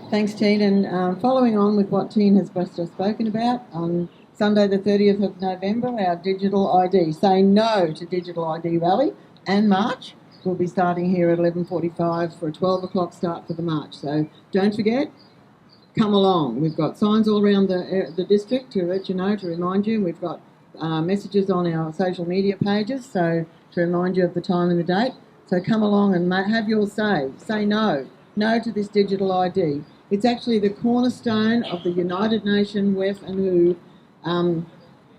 Thanks, Teen. And following on with what Teen has just spoken about, on Sunday the 30th of November, our digital ID, say no to digital ID rally and march. We'll be starting here at 11:45 for a 12 o'clock start for the march. So don't forget, come along. We've got signs all around the district to let you know, to remind you. We've got messages on our social media pages, so to remind you of the time and the date. So come along and have your say. Say no. No to this digital ID. It's actually the cornerstone of the United Nations WEF and WHO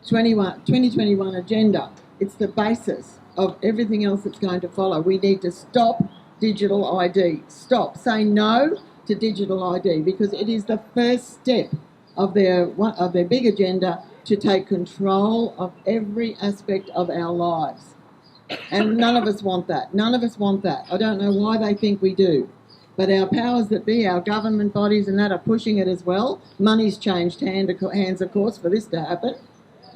2021 agenda. It's the basis of everything else that's going to follow. We need to stop digital ID. Stop. Say no to digital ID, because it is the first step of their big agenda to take control of every aspect of our lives. And none of us want that. None of us want that. I don't know why they think we do. But our powers that be, our government bodies and that, are pushing it as well. Money's changed hands, of course, for this to happen.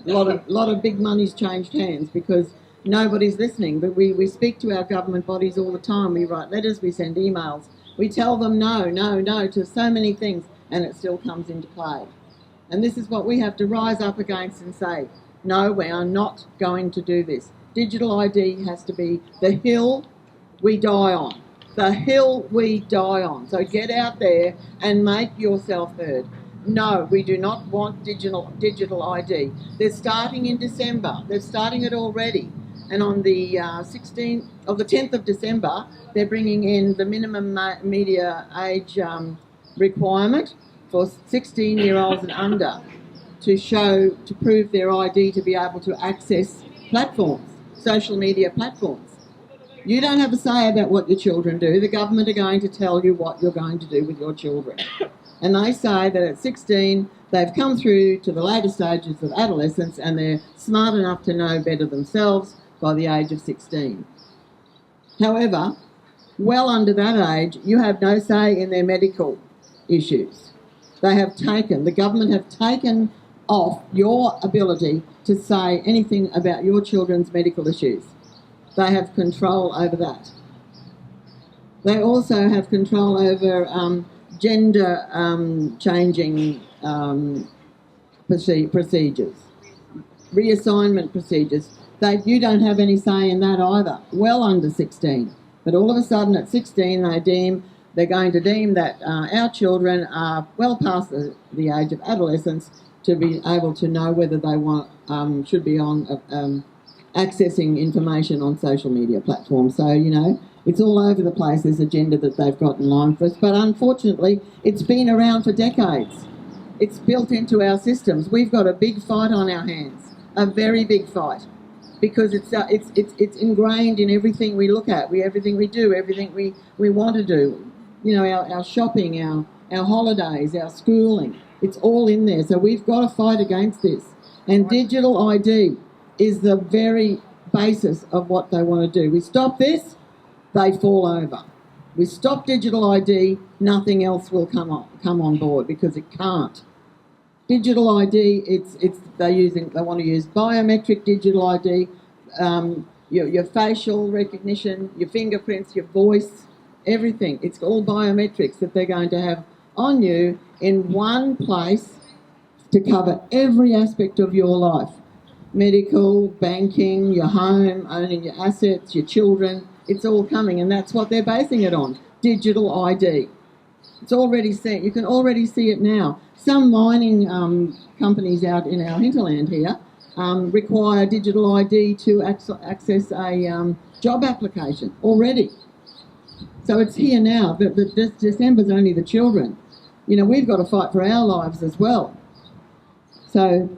A lot of big money's changed hands because nobody's listening. But we speak to our government bodies all the time. We write letters, we send emails. We tell them no to so many things, and it still comes into play. And this is what we have to rise up against and say, no, we are not going to do this. Digital ID has to be the hill we die on. The hill we die on. So get out there and make yourself heard. No, we do not want digital ID. They're starting in December. They're starting it already. And on the 10th of December, they're bringing in the minimum media age requirement for 16-year-olds and under to prove their ID to be able to access platforms, social media platforms. You don't have a say about what your children do. The government are going to tell you what you're going to do with your children. And they say that at 16, they've come through to the later stages of adolescence and they're smart enough to know better themselves by the age of 16. However, well under that age, you have no say in their medical issues. The government have taken off your ability to say anything about your children's medical issues. They have control over that. They also have control over gender changing procedures, reassignment procedures. You don't have any say in that either, well under 16. But all of a sudden at 16 they're going to deem that our children are well past the age of adolescence to be able to know whether they should be on accessing information on social media platforms. So, it's all over the place, this agenda that they've got in line for us. But unfortunately, it's been around for decades. It's built into our systems. We've got a big fight on our hands, a very big fight, because it's ingrained in everything we look at, everything we do, everything we want to do. Our shopping, our holidays, our schooling, it's all in there. So we've got to fight against this. And digital ID is the very basis of what they want to do. We stop this, they fall over. We stop digital ID, nothing else will come on board because it can't. Digital ID, they want to use biometric digital ID, your facial recognition, your fingerprints, your voice, everything. It's all biometrics that they're going to have on you in one place to cover every aspect of your life. Medical, banking, your home, owning your assets, your children, it's all coming, and that's what they're basing it on, digital ID. It's already set. You can already see it now. Some mining companies out in our hinterland here require digital ID to access a job application already. So it's here now, but December's only the children. We've got to fight for our lives as well. So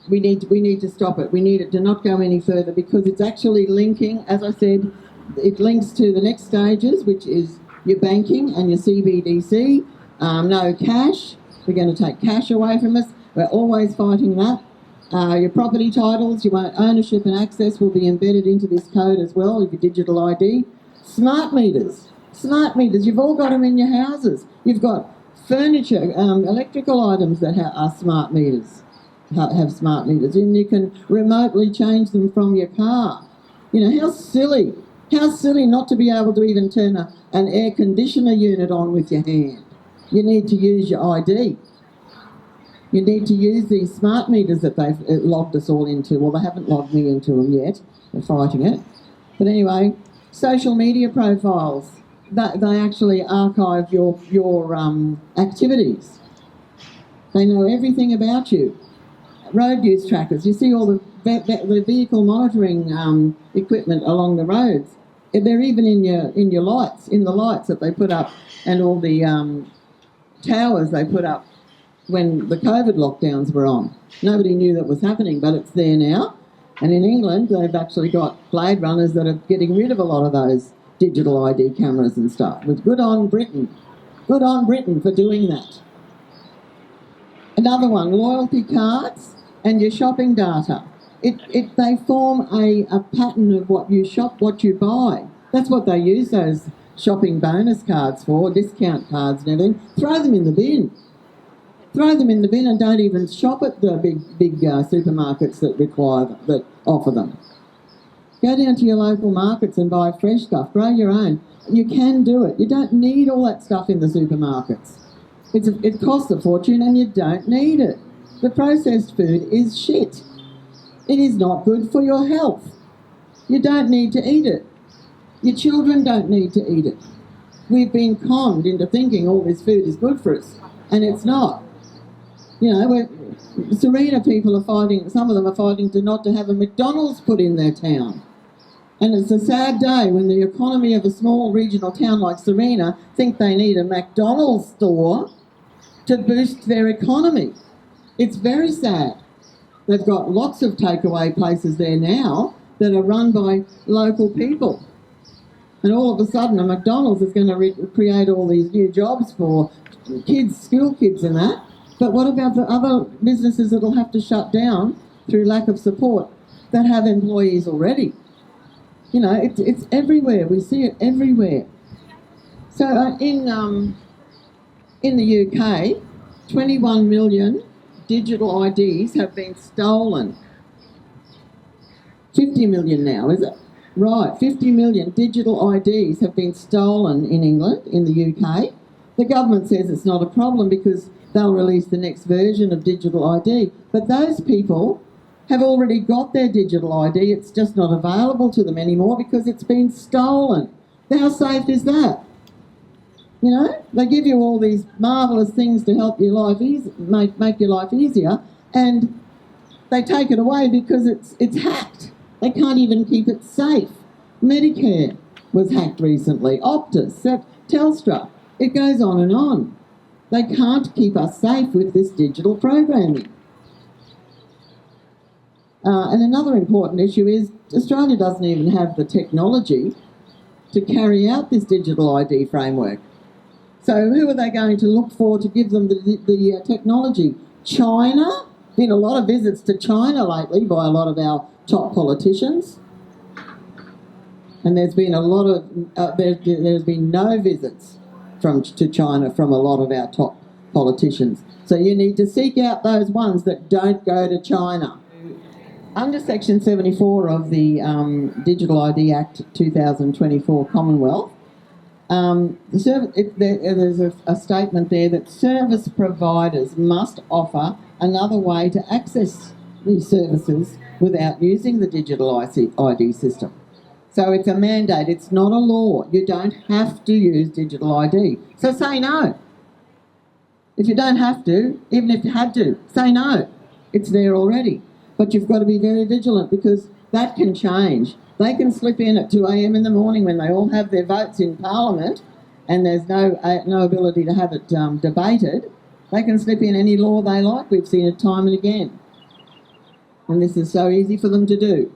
we need to stop it. We need it to not go any further because it's actually linking, as I said, it links to the next stages, which is your banking and your CBDC. No cash. We're going to take cash away from us. We're always fighting that. Your property titles, your ownership and access will be embedded into this code as well, with your digital ID. Smart meters. Smart meters. You've all got them in your houses. You've got furniture, electrical items that are smart meters. have smart meters, and you can remotely change them from your car. You know, how silly not to be able to even turn an air conditioner unit on with your hand. You need to use your ID. You need to use these smart meters that they've logged us all into. Well, they haven't logged me into them yet. They're fighting it. But anyway, social media profiles. They actually archive your activities. They know everything about you. Road use trackers. You see all the vehicle monitoring equipment along the roads. They're even in your lights, in the lights that they put up, and all the towers they put up when the COVID lockdowns were on. Nobody knew that was happening, but it's there now. And in England, they've actually got Blade Runners that are getting rid of a lot of those digital ID cameras and stuff. But good on Britain. Good on Britain for doing that. Another one, loyalty cards and your shopping data. They form a pattern of what you shop, what you buy. That's what they use those shopping bonus cards for, discount cards and everything. Throw them in the bin. Throw them in the bin and don't even shop at the big supermarkets that offer them. Go down to your local markets and buy fresh stuff. Grow your own. You can do it. You don't need all that stuff in the supermarkets. It costs a fortune and you don't need it. The processed food is shit. It is not good for your health. You don't need to eat it. Your children don't need to eat it. We've been conned into thinking all this food is good for us, and it's not. You know, Serena people are fighting, some of them are fighting not to have a McDonald's put in their town. And it's a sad day when the economy of a small regional town like Serena think they need a McDonald's store to boost their economy. It's very sad. They've got lots of takeaway places there now that are run by local people. And all of a sudden a McDonald's is going to create all these new jobs for kids, school kids and that. But what about the other businesses that will have to shut down through lack of support that have employees already? You know, it's everywhere. We see it everywhere. So in the UK, 21 million digital IDs have been stolen. 50 million now, is it? Right, 50 million digital IDs have been stolen in England, in the UK. The government says it's not a problem because they'll release the next version of digital ID. But those people have already got their digital ID. It's just not available to them anymore because it's been stolen. How safe is that? You know, they give you all these marvellous things to help your life make your life easier, and they take it away because it's hacked. They can't even keep it safe. Medicare was hacked recently. Optus, Telstra. It goes on and on. They can't keep us safe with this digital programming. And another important issue is Australia doesn't even have the technology to carry out this digital ID framework. So who are they going to look for to give them the technology? China? Been a lot of visits to China lately by a lot of our top politicians. And there's been a lot of, there's been no visits to China from a lot of our top politicians. So you need to seek out those ones that don't go to China. Under Section 74 of the Digital ID Act 2024 Commonwealth, there's a statement there that service providers must offer another way to access these services without using the digital ID system. So it's a mandate, it's not a law. You don't have to use digital ID. So say no. If you don't have to, even if you had to, say no. It's there already. But you've got to be very vigilant because that can change. They can slip in at 2 a.m. in the morning when they all have their votes in Parliament and there's no ability to have it debated. They can slip in any law they like. We've seen it time and again. And this is so easy for them to do.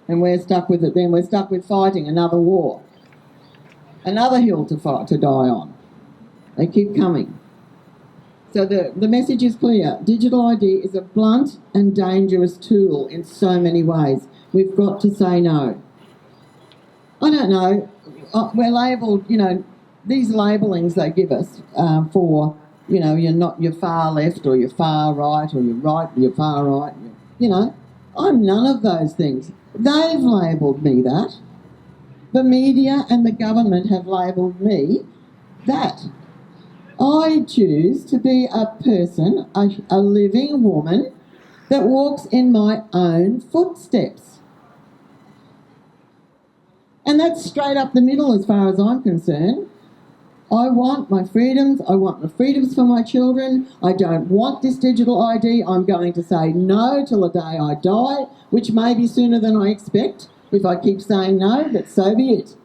And we're stuck with it then. We're stuck with fighting another war. Another hill to die on. They keep coming. So the message is clear. Digital ID is a blunt and dangerous tool in so many ways. We've got to say no. I don't know. We're labelled, you know, these labellings they give us for you know, you're far left or you're far right or you're far right. You know, I'm none of those things. They've labelled me that. The media and the government have labelled me that. I choose to be a person, a living woman that walks in my own footsteps. And that's straight up the middle as far as I'm concerned. I want my freedoms. I want the freedoms for my children. I don't want this digital ID. I'm going to say no till the day I die, which may be sooner than I expect if I keep saying no, but so be it.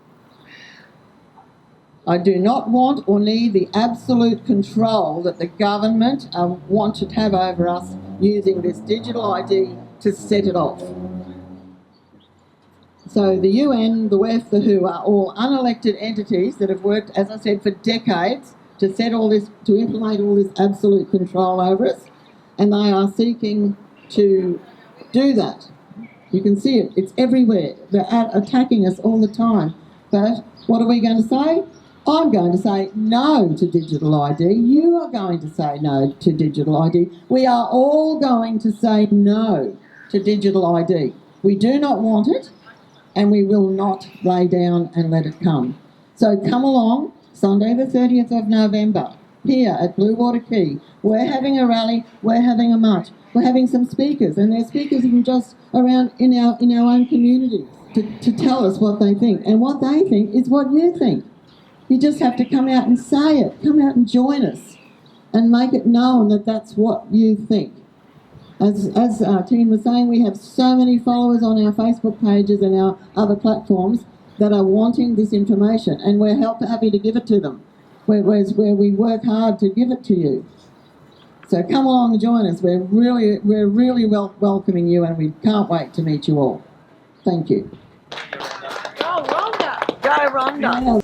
I do not want or need the absolute control that the government want to have over us using this digital ID to set it off. So the UN, the WEF, the WHO are all unelected entities that have worked, as I said, for decades to set all this, to implement all this absolute control over us, and they are seeking to do that. You can see it, it's everywhere. They're attacking us all the time. But what are we going to say? I'm going to say no to digital ID. You are going to say no to digital ID. We are all going to say no to digital ID. We do not want it, and we will not lay down and let it come. So come along, Sunday the 30th of November, here at Bluewater Quay. We're having a rally, we're having a march, we're having some speakers, and there's speakers even just around in our own community to tell us what they think. And what they think is what you think. You just have to come out and say it. Come out and join us and make it known that that's what you think. As Tine was saying, we have so many followers on our Facebook pages and our other platforms that are wanting this information, and we're happy to give it to them, where we work hard to give it to you. So come along and join us. We're really welcoming you, and we can't wait to meet you all. Thank you. Go Rhonda! Go Rhonda!